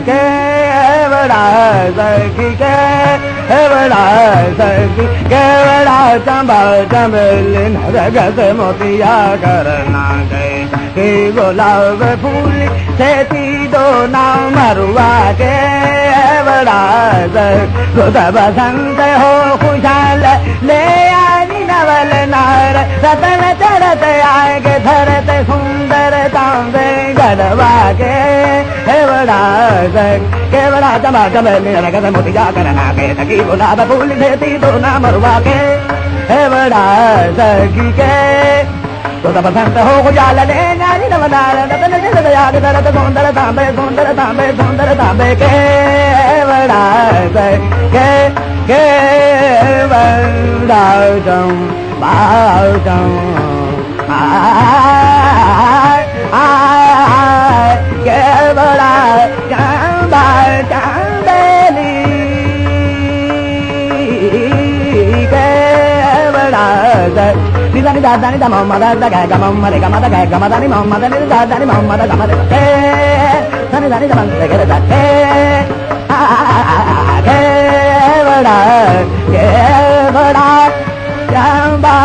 केवड़ा सखी केवड़ा सखी केवड़ा चंबा चंबल नरगत मोतिया करना गए कि गुलाब फूल से दो नाम मरुआ केवड़ा खुद बसंत हो खुशहाल ले आई नवल नार रतन चढ़त आएगे धरत सुंदर तांबे गलवा के केवड़ा चंबा चंबल नरगत मोतिया करना गए सखी गुलाब फूल से दो नाम मरुआ के केवड़ा सखी के तो तब बसंत हो खुशहाल ले नारी नवनार रतन चढ़त आएगे धरत सुंदर तांबे केवड़ा केवड़ा चंबा केवड़ा चंबा चंबेली केवड़ा निदानी दादानी दा मोहम्मद दा गा मोहम्मद गा मदा गा मदानी मोहम्मद नि दादानी मोहम्मद गा मदा हे दानी दानी दा मन गे दा हे केवड़ा चंबा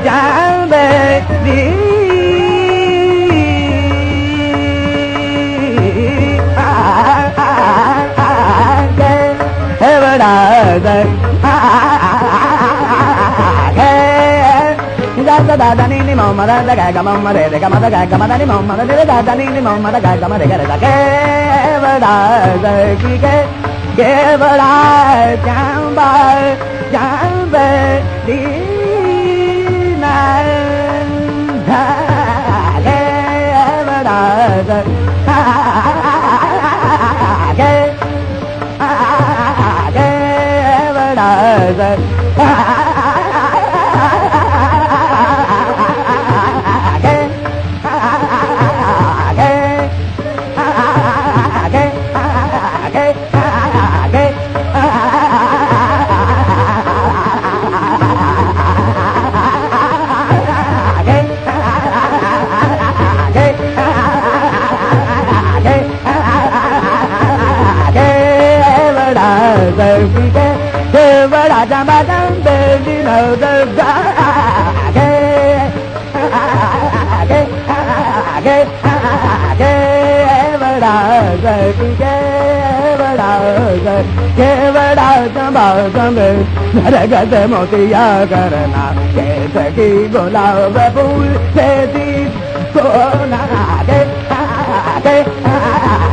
चंबेली केवड़ा दादानी नि मोहम्मद दा गा मोहम्मद गा मदा गा मदानी मोहम्मद नि दादानी नि मोहम्मद गा मदा गा केवड़ा सखी केवड़ा चंबा चंबेली केवड़ा केवड़ा चंबा चंबेली केवड़ा सखी केवड़ा चंबा चंबेली नरगत मोतिया करना के सखी गुलाब फूल से सोना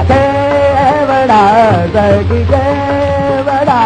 केवड़ा सखी केवड़ा